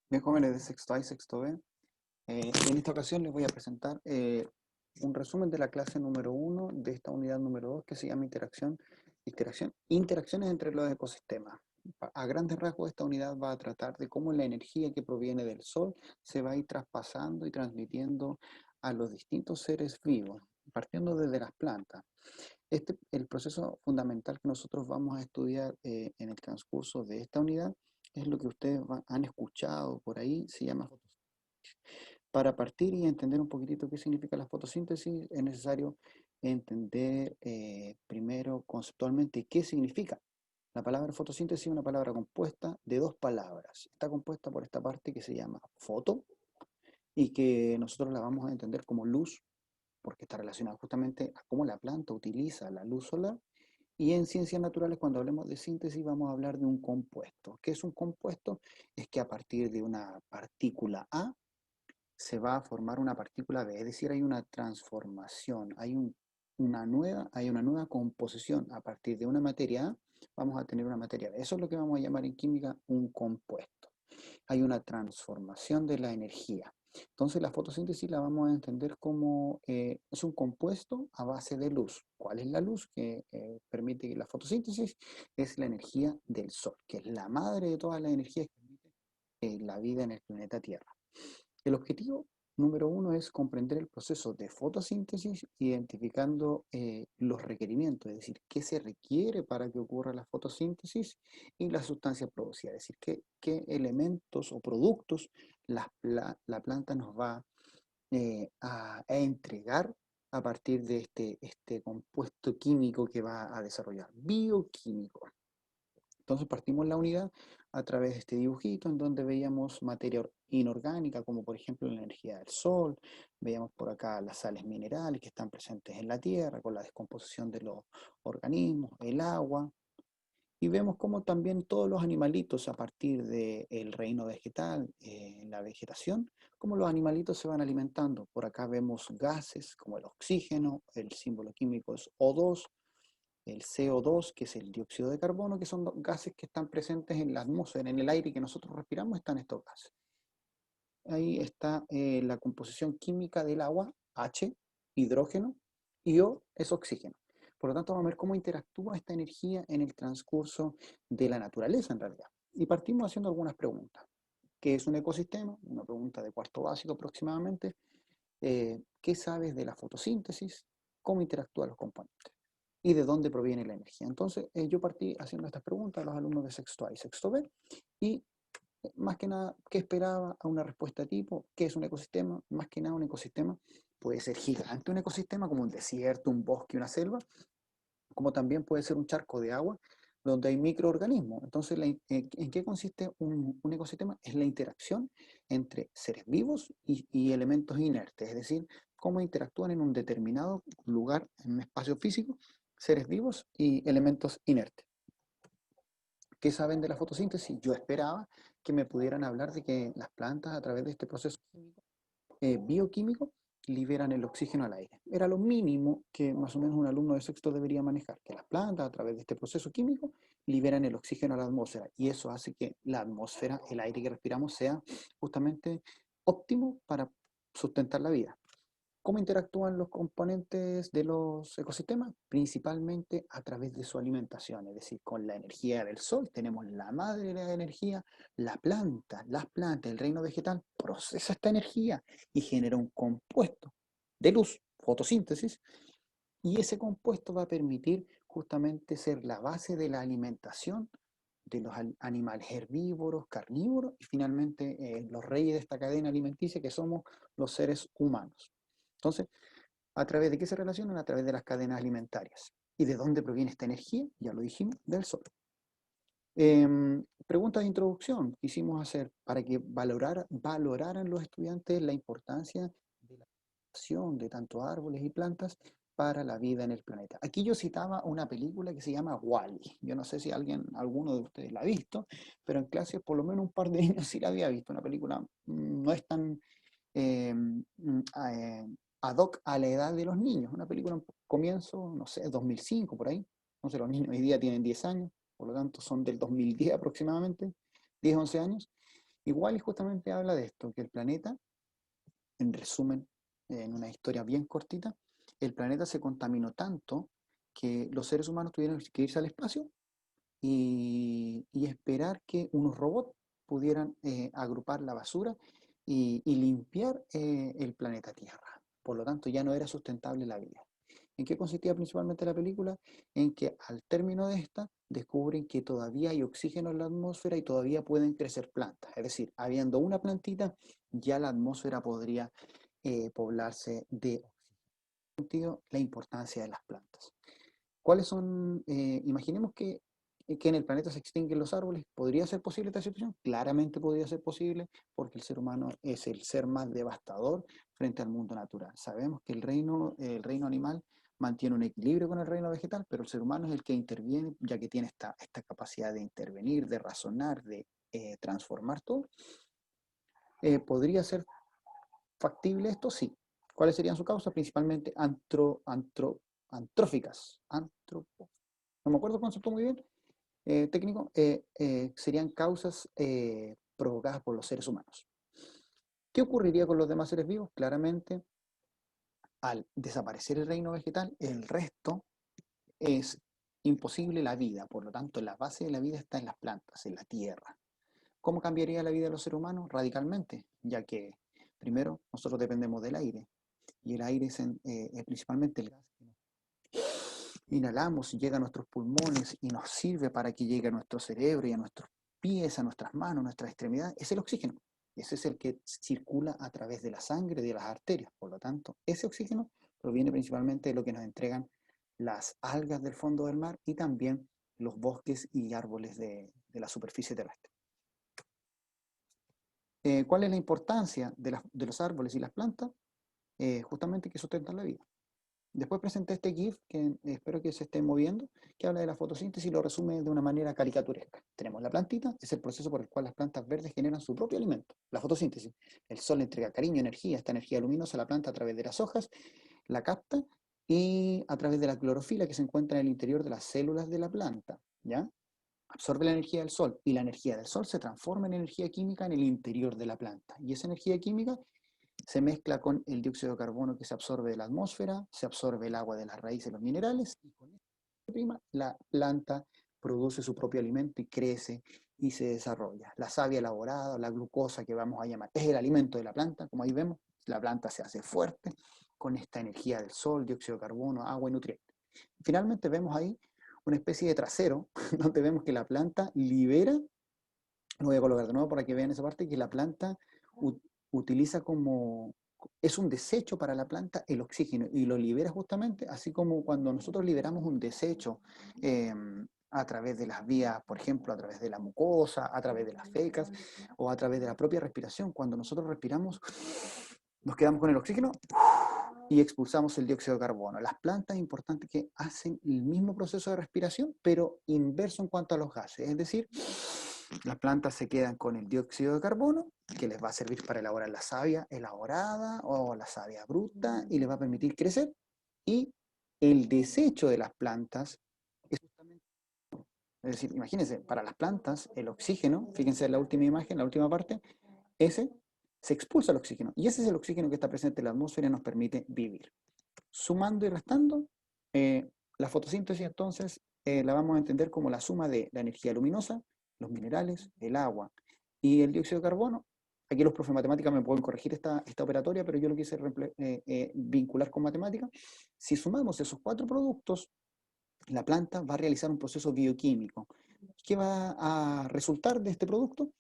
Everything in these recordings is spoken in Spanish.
Bien, jóvenes de sexto A y sexto B, en esta ocasión les voy a presentar un resumen de la clase número uno de esta unidad número 2 que se llama interacciones entre los ecosistemas. A grandes rasgos, esta unidad va a tratar de cómo la energía que proviene del Sol se va a ir traspasando y transmitiendo a los distintos seres vivos, partiendo desde las plantas. El proceso fundamental que nosotros vamos a estudiar en el transcurso de esta unidad es lo que ustedes han escuchado por ahí, se llama fotosíntesis. Para partir y entender un poquitito qué significa la fotosíntesis, es necesario entender primero conceptualmente qué significa. La palabra fotosíntesis es una palabra compuesta de dos palabras. Está compuesta por esta parte que se llama foto y que nosotros la vamos a entender como luz, porque está relacionada justamente a cómo la planta utiliza la luz solar. Y en ciencias naturales, cuando hablemos de síntesis, vamos a hablar de un compuesto. ¿Qué es un compuesto? Es que a partir de una partícula A se va a formar una partícula B, es decir, hay una transformación, hay una nueva composición. A partir de una materia A vamos a tener una materia B. Eso es lo que vamos a llamar en química un compuesto. Hay una transformación de la energía. Entonces la fotosíntesis la vamos a entender como es un compuesto a base de luz. ¿Cuál es la luz que permite la fotosíntesis? Es la energía del Sol, que es la madre de todas las energías que permite la vida en el planeta Tierra. El objetivo número uno es comprender el proceso de fotosíntesis, identificando los requerimientos, es decir, qué se requiere para que ocurra la fotosíntesis y la sustancia producida, es decir, qué elementos o productos la planta nos va a entregar a partir de este compuesto químico que va a desarrollar, bioquímico. Entonces partimos la unidad a través de este dibujito en donde veíamos materia inorgánica, como por ejemplo la energía del sol, veíamos por acá las sales minerales que están presentes en la tierra, con la descomposición de los organismos, el agua, y vemos cómo también todos los animalitos a partir del reino vegetal, la vegetación, cómo los animalitos se van alimentando. Por acá vemos gases como el oxígeno, el símbolo químico es O2, el CO2, que es el dióxido de carbono, que son gases que están presentes en la atmósfera, en el aire que nosotros respiramos, están estos gases. Ahí está la composición química del agua, H, hidrógeno, y O es oxígeno. Por lo tanto, vamos a ver cómo interactúa esta energía en el transcurso de la naturaleza, en realidad. Y partimos haciendo algunas preguntas. ¿Qué es un ecosistema? Una pregunta de cuarto básico aproximadamente. ¿Qué sabes de la fotosíntesis? ¿Cómo interactúan los componentes? ¿Y de dónde proviene la energía? Entonces, yo partí haciendo estas preguntas a los alumnos de sexto A y sexto B, y más que nada, ¿qué esperaba a una respuesta tipo? ¿Qué es un ecosistema? Más que nada, un ecosistema puede ser gigante, un ecosistema como un desierto, un bosque, una selva, como también puede ser un charco de agua donde hay microorganismos. Entonces, ¿en qué consiste un ecosistema? Es la interacción entre seres vivos y elementos inertes, es decir, cómo interactúan en un determinado lugar, en un espacio físico, seres vivos y elementos inertes. ¿Qué saben de la fotosíntesis? Yo esperaba que me pudieran hablar de que las plantas a través de este proceso químico, bioquímico liberan el oxígeno al aire. Era lo mínimo que más o menos un alumno de sexto debería manejar, que las plantas a través de este proceso químico liberan el oxígeno a la atmósfera y eso hace que la atmósfera, el aire que respiramos, sea justamente óptimo para sustentar la vida. ¿Cómo interactúan los componentes de los ecosistemas? Principalmente a través de su alimentación, es decir, con la energía del sol. Tenemos la madre de la energía, las plantas, el reino vegetal procesa esta energía y genera un compuesto de luz, fotosíntesis, y ese compuesto va a permitir justamente ser la base de la alimentación de los animales herbívoros, carnívoros y finalmente los reyes de esta cadena alimenticia que somos los seres humanos. Entonces, ¿a través de qué se relacionan? A través de las cadenas alimentarias. ¿Y de dónde proviene esta energía? Ya lo dijimos, del sol. Pregunta de introducción quisimos hacer para que valoraran los estudiantes la importancia de la acción de tanto árboles y plantas para la vida en el planeta. Aquí yo citaba una película que se llama Wall-E. Yo no sé si alguno de ustedes la ha visto, pero en clase por lo menos un par de niños sí la había visto. Una película no es tan eh, ad hoc a la edad de los niños. Una película en comienzo, no sé, 2005 por ahí. Entonces los niños hoy día tienen 10 años, por lo tanto son del 2010 aproximadamente, 10, 11 años. Igual y justamente habla de esto, que el planeta, en resumen, en una historia bien cortita, el planeta se contaminó tanto que los seres humanos tuvieron que irse al espacio y esperar que unos robots pudieran agrupar la basura y limpiar el planeta Tierra. Por lo tanto, ya no era sustentable la vida. ¿En qué consistía principalmente la película? En que al término de esta descubren que todavía hay oxígeno en la atmósfera y todavía pueden crecer plantas. Es decir, habiendo una plantita, ya la atmósfera podría poblarse de oxígeno. La importancia de las plantas. ¿Cuáles son? Imaginemos que en el planeta se extinguen los árboles. ¿Podría ser posible esta situación? Claramente podría ser posible porque el ser humano es el ser más devastador frente al mundo natural. Sabemos que el reino animal mantiene un equilibrio con el reino vegetal, pero el ser humano es el que interviene, ya que tiene esta capacidad de intervenir, de razonar, de transformar todo. ¿Podría ser factible esto? Sí. ¿Cuáles serían sus causas? Principalmente antróficas. No me acuerdo el concepto muy bien, técnico. Serían causas provocadas por los seres humanos. ¿Qué ocurriría con los demás seres vivos? Claramente, al desaparecer el reino vegetal, el resto es imposible la vida. Por lo tanto, la base de la vida está en las plantas, en la tierra. ¿Cómo cambiaría la vida de los seres humanos? Radicalmente, ya que primero nosotros dependemos del aire y el aire es principalmente el gas que inhalamos y llega a nuestros pulmones y nos sirve para que llegue a nuestro cerebro y a nuestros pies, a nuestras manos, a nuestras extremidades. Es el oxígeno. Ese es el que circula a través de la sangre, de las arterias. Por lo tanto, ese oxígeno proviene principalmente de lo que nos entregan las algas del fondo del mar y también los bosques y árboles de la superficie terrestre. ¿Cuál es la importancia de los árboles y las plantas? Justamente que sustentan la vida. Después presenté este GIF que espero que se esté moviendo, que habla de la fotosíntesis y lo resume de una manera caricaturesca. Tenemos la plantita, es el proceso por el cual las plantas verdes generan su propio alimento, la fotosíntesis. El sol le entrega cariño, energía, esta energía luminosa a la planta a través de las hojas, la capta y a través de la clorofila que se encuentra en el interior de las células de la planta, ¿ya? Absorbe la energía del sol y la energía del sol se transforma en energía química en el interior de la planta. Y esa energía química se mezcla con el dióxido de carbono que se absorbe de la atmósfera, se absorbe el agua de las raíces, los minerales, y con esta prima la planta produce su propio alimento y crece y se desarrolla. La savia elaborada, la glucosa que vamos a llamar, es el alimento de la planta, como ahí vemos, la planta se hace fuerte con esta energía del sol, dióxido de carbono, agua y nutrientes. Finalmente vemos ahí una especie de trasero, donde vemos que la planta libera, lo voy a colocar de nuevo para que vean esa parte, que la planta utiliza como, es un desecho para la planta el oxígeno y lo libera justamente, así como cuando nosotros liberamos un desecho a través de las vías, por ejemplo, a través de la mucosa, a través de las fecas o a través de la propia respiración. Cuando nosotros respiramos, nos quedamos con el oxígeno y expulsamos el dióxido de carbono. Las plantas es importante que hacen el mismo proceso de respiración, pero inverso en cuanto a los gases. Es decir, las plantas se quedan con el dióxido de carbono, que les va a servir para elaborar la savia elaborada o la savia bruta y les va a permitir crecer. Y el desecho de las plantas es justamente, es decir, imagínense, para las plantas el oxígeno, fíjense en la última imagen, la última parte, ese se expulsa el oxígeno. Y ese es el oxígeno que está presente en la atmósfera y nos permite vivir. Sumando y restando, la fotosíntesis entonces la vamos a entender como la suma de la energía luminosa, los minerales, el agua y el dióxido de carbono. Aquí los profes de matemáticas me pueden corregir esta operatoria, pero yo lo quise vincular con matemática. Si sumamos esos cuatro productos, la planta va a realizar un proceso bioquímico. ¿Qué va a resultar de este producto?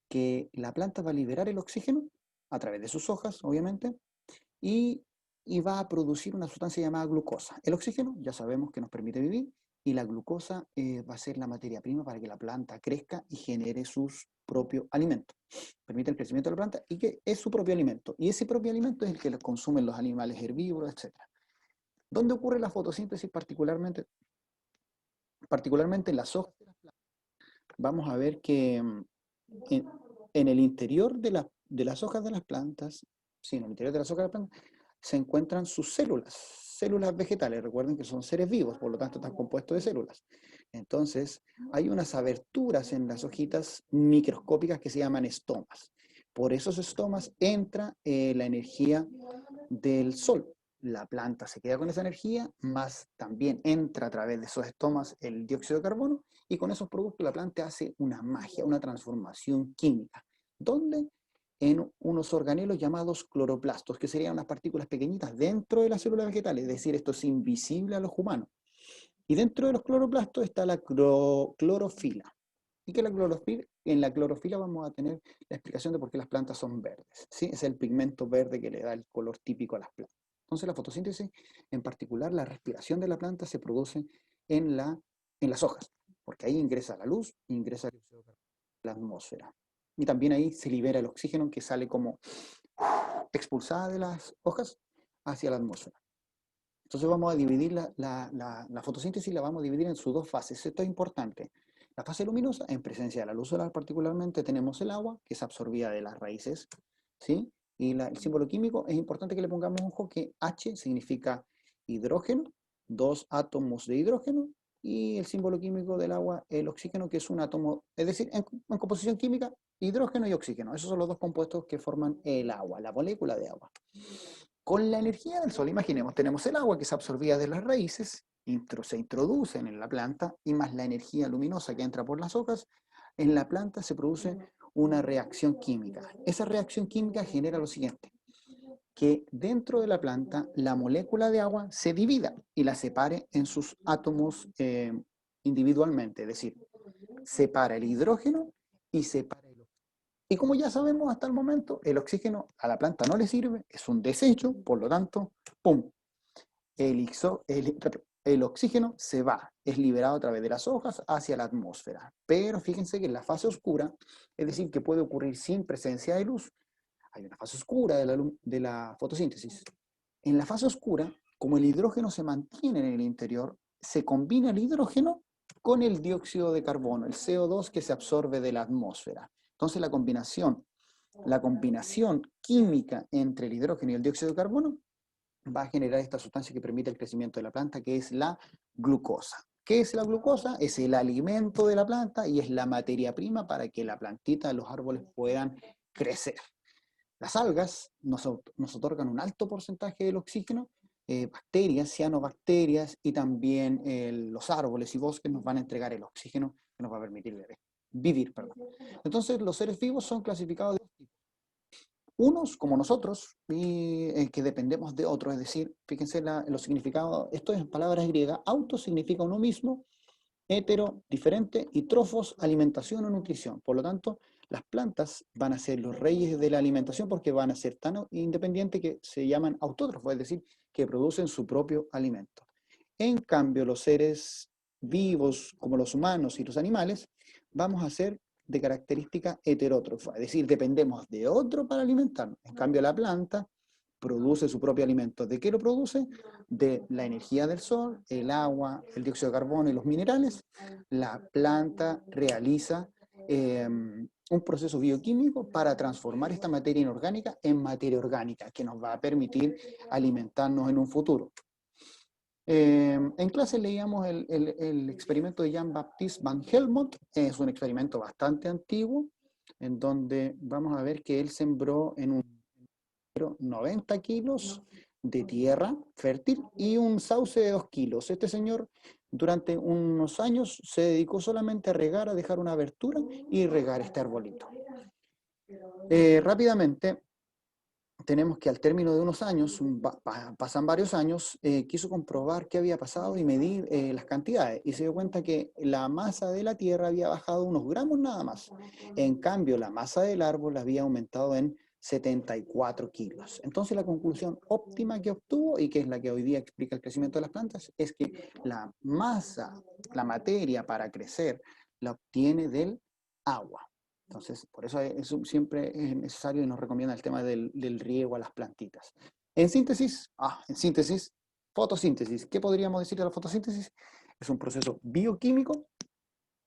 Que la planta va a liberar el oxígeno a través de sus hojas, obviamente, y, y va a producir una sustancia llamada glucosa. El oxígeno ya sabemos que nos permite vivir y la glucosa va a ser la materia prima para que la planta crezca y genere sus propio alimento. Permite el crecimiento de la planta y que es su propio alimento. Y ese propio alimento es el que consumen los animales herbívoros, etc. ¿Dónde ocurre la fotosíntesis particularmente en las hojas? Vamos a ver que en, en el interior de las hojas de las plantas, sí, en el interior de las hojas de las plantas, se encuentran sus células vegetales. Recuerden que son seres vivos, por lo tanto están compuestos de células. Entonces, hay unas aberturas en las hojitas microscópicas que se llaman estomas. Por esos estomas entra la energía del sol. La planta se queda con esa energía, más también entra a través de esos estomas el dióxido de carbono, y con esos productos la planta hace una magia, una transformación química, donde en unos organelos llamados cloroplastos, que serían unas partículas pequeñitas dentro de la célula vegetal, es decir, esto es invisible a los humanos. Y dentro de los cloroplastos está la clorofila. Y que en la clorofila vamos a tener la explicación de por qué las plantas son verdes. ¿Sí? Es el pigmento verde que le da el color típico a las plantas. Entonces la fotosíntesis, en particular la respiración de la planta, se produce en las hojas, porque ahí ingresa la luz, ingresa el dióxido de carbono a la atmósfera. Y también ahí se libera el oxígeno que sale como expulsada de las hojas hacia la atmósfera. Entonces vamos a dividir la fotosíntesis, la vamos a dividir en sus dos fases. Esto es importante. La fase luminosa, en presencia de la luz solar particularmente, tenemos el agua, que es absorbida de las raíces, ¿sí? Y el símbolo químico, es importante que le pongamos ojo que H significa hidrógeno, dos átomos de hidrógeno, y el símbolo químico del agua, el oxígeno, que es un átomo, es decir, en composición química, hidrógeno y oxígeno. Esos son los dos compuestos que forman el agua, la molécula de agua. Con la energía del sol, imaginemos, tenemos el agua que es absorbida de las raíces, se introducen en la planta, y más la energía luminosa que entra por las hojas, en la planta se produce una reacción química. Esa reacción química genera lo siguiente: que dentro de la planta la molécula de agua se divida y la separe en sus átomos individualmente, es decir, separa el hidrógeno y separa el oxígeno. Y como ya sabemos hasta el momento, el oxígeno a la planta no le sirve, es un desecho, por lo tanto, ¡pum! El oxígeno se va, es liberado a través de las hojas hacia la atmósfera. Pero fíjense que en la fase oscura, es decir, que puede ocurrir sin presencia de luz, hay una fase oscura de la fotosíntesis. En la fase oscura, como el hidrógeno se mantiene en el interior, se combina el hidrógeno con el dióxido de carbono, el CO2 que se absorbe de la atmósfera. Entonces la combinación química entre el hidrógeno y el dióxido de carbono va a generar esta sustancia que permite el crecimiento de la planta, que es la glucosa. ¿Qué es la glucosa? Es el alimento de la planta y es la materia prima para que la plantita, los árboles puedan crecer. Las algas nos otorgan un alto porcentaje del oxígeno, bacterias, cianobacterias, y también los árboles y bosques nos van a entregar el oxígeno que nos va a permitir vivir. Entonces los seres vivos son clasificados de dos tipos. Unos, como nosotros, que dependemos de otros, es decir, fíjense los significados, esto es en palabras griegas: auto significa uno mismo, hetero, diferente, y trofos, alimentación o nutrición. Por lo tanto, las plantas van a ser los reyes de la alimentación porque van a ser tan independientes que se llaman autótrofos, es decir, que producen su propio alimento. En cambio, los seres vivos, como los humanos y los animales, vamos a ser de característica heterótrofa, es decir, dependemos de otro para alimentarnos. En cambio, la planta produce su propio alimento. ¿De qué lo produce? De la energía del sol, el agua, el dióxido de carbono y los minerales. La planta realiza un proceso bioquímico para transformar esta materia inorgánica en materia orgánica, que nos va a permitir alimentarnos en un futuro. En clase leíamos el experimento de Jean-Baptiste Van Helmont. Es un experimento bastante antiguo, en donde vamos a ver que él sembró en un 90 kilos de tierra fértil y un sauce de 2 kilos. Este señor durante unos años se dedicó solamente a regar, a dejar una abertura y regar este arbolito. Rápidamente tenemos que al término de unos años, pasan varios años, quiso comprobar qué había pasado y medir las cantidades, y se dio cuenta que la masa de la tierra había bajado unos gramos nada más. En cambio, la masa del árbol había aumentado en 74 kilos. Entonces la conclusión óptima que obtuvo, y que es la que hoy día explica el crecimiento de las plantas, es que la masa, la materia para crecer, la obtiene del agua. Entonces, por eso siempre es necesario y nos recomienda el tema del riego a las plantitas. En síntesis, fotosíntesis. ¿Qué podríamos decir de la fotosíntesis? Es un proceso bioquímico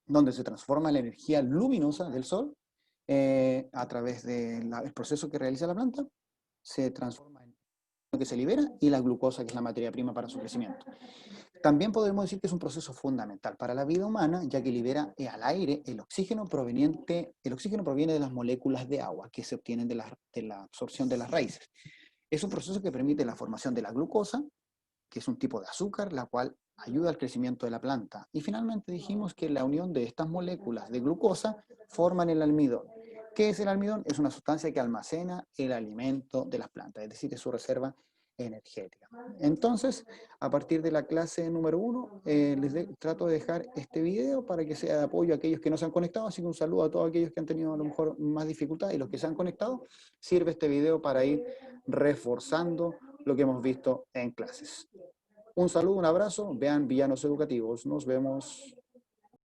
donde se transforma la energía luminosa del sol a través del proceso que realiza la planta, se transforma en lo que se libera, y la glucosa, que es la materia prima para su crecimiento. También podemos decir que es un proceso fundamental para la vida humana, ya que libera al aire el oxígeno proviene de las moléculas de agua que se obtienen de la absorción de las raíces. Es un proceso que permite la formación de la glucosa, que es un tipo de azúcar, la cual ayuda al crecimiento de la planta. Y finalmente dijimos que la unión de estas moléculas de glucosa forman el almidón. ¿Qué es el almidón? Es una sustancia que almacena el alimento de las plantas, es decir, es su reserva energética. Entonces, a partir de la clase número 1, trato de dejar este video para que sea de apoyo a aquellos que no se han conectado, así que un saludo a todos aquellos que han tenido a lo mejor más dificultad y los que se han conectado, sirve este video para ir reforzando lo que hemos visto en clases. Un saludo, un abrazo, vean Villanos Educativos, nos vemos.